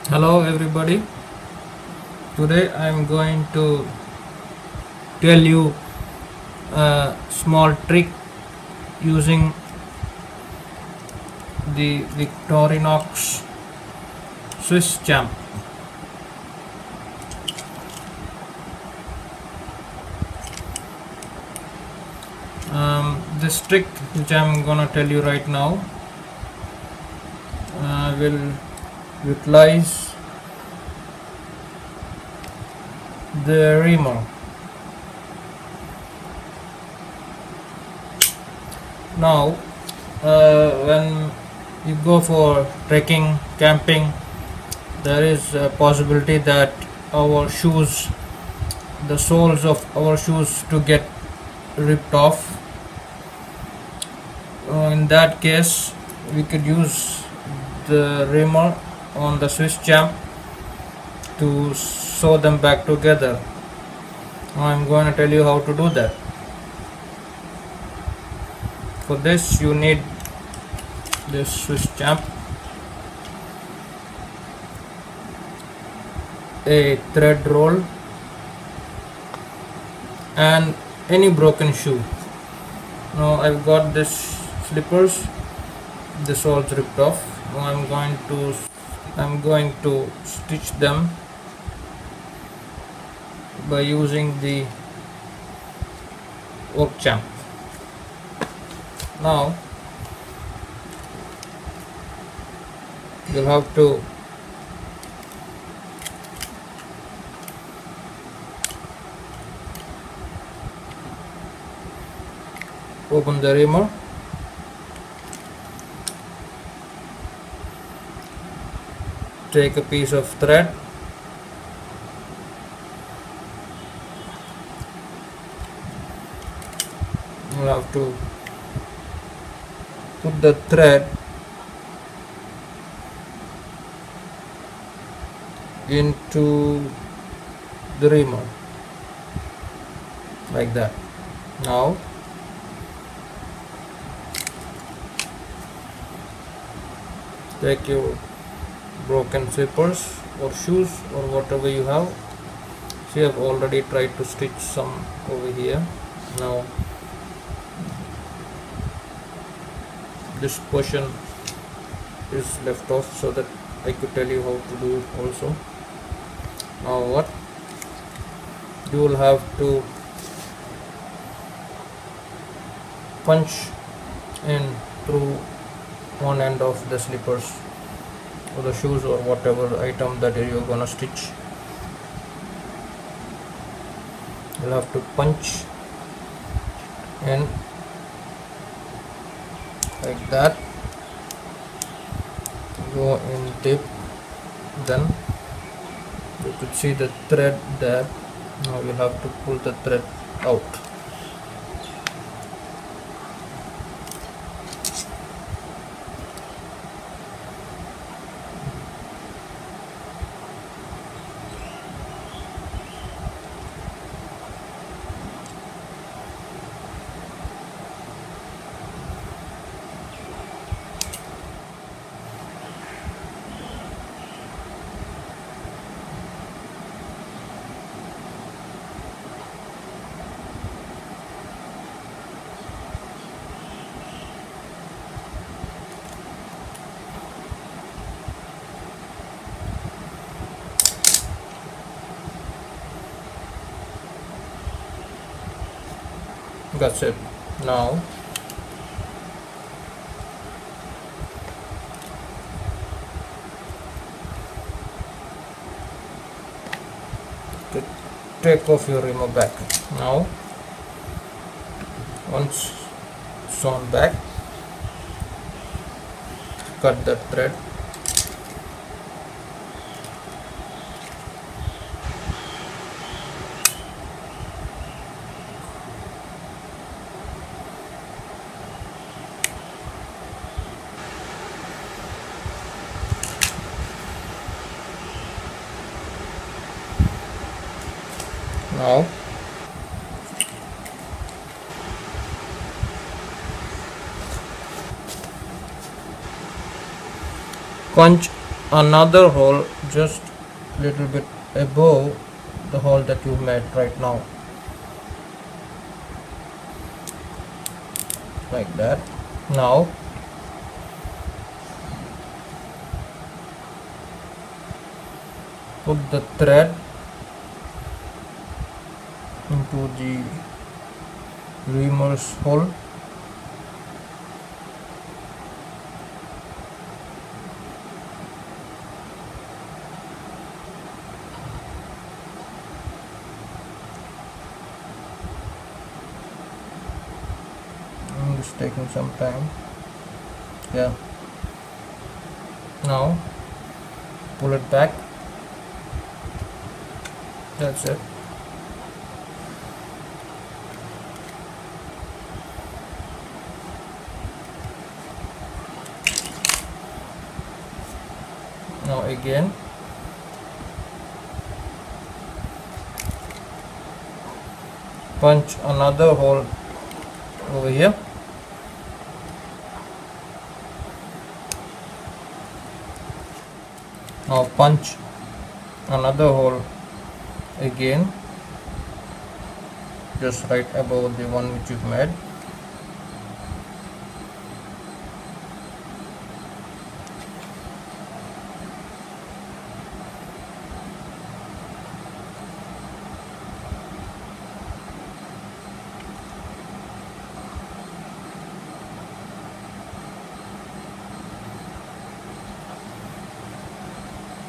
Hello everybody. Today I am going to tell you a small trick using the Victorinox Swiss champ. This trick which I am gonna tell you right now will utilize the reamer. Now when you go for trekking, camping, there is a possibility that our shoes, the soles of our shoes to get ripped off. In that case we could use the reamer on the Swiss champ to sew them back together. Now I'm going to tell you how to do that. For this you need this Swiss champ, a thread roll, and any broken shoe. Now I've got this slippers, the soles ripped off. Now I'm going to stitch them by using the workchamp. Now you'll have to open the reamer, take a piece of thread, you'll have to put the thread into the reamer like that. Now take your broken slippers or shoes or whatever you have. See, I've already tried to stitch some over here. Now this portion is left off so that I could tell you how to do it also. Now what you will have to punch in through one end of the slippers or the shoes or whatever item that you're gonna stitch. You'll have to punch in like that, go in deep, then you could see the thread there. Now you'll have to pull the thread out. That's it. Now take off your reamer back. Now once sewn back, cut the thread. Now punch another hole just little bit above the hole that you made right now, like that. Now put the thread into the reverse hole. It's taking some time. Yeah. Now pull it back. That's it. Now again punch another hole over here. Now punch another hole again, just right above the one which you've made.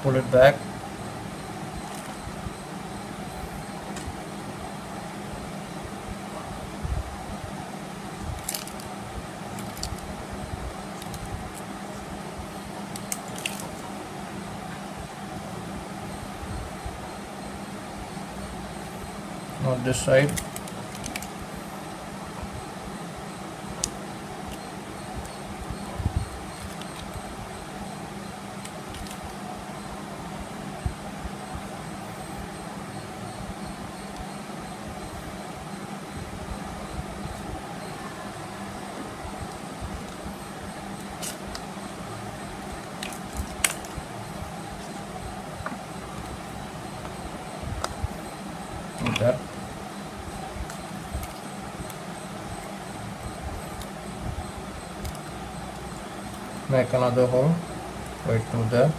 Pull it back. On this side. Like that. Make another hole right through there.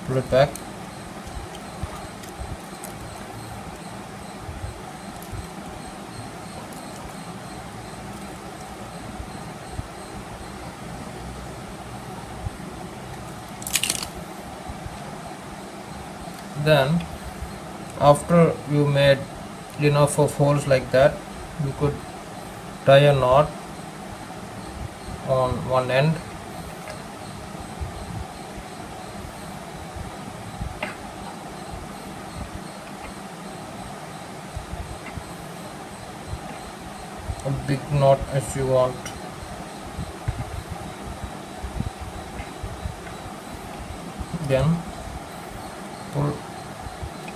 Pull it back. Then after you made enough of holes like that, you could tie a knot on one end. A big knot if you want. Then pull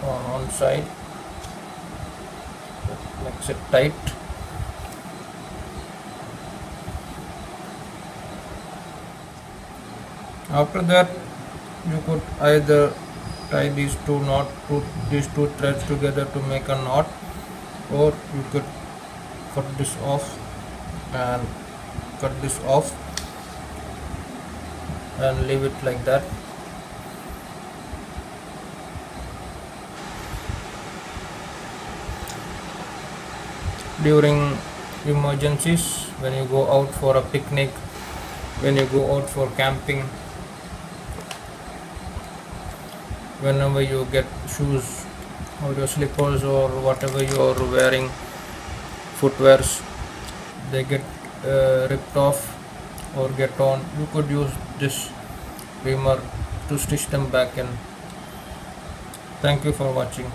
on one side, that makes it tight. After that, you could either tie these two threads together to make a knot, or you could cut this off and cut this off and leave it like that. During emergencies, when you go out for a picnic, when you go out for camping, whenever you get shoes or your slippers or whatever you are wearing, footwears, they get ripped off or get torn, you could use this beamer to stitch them back in. Thank you for watching.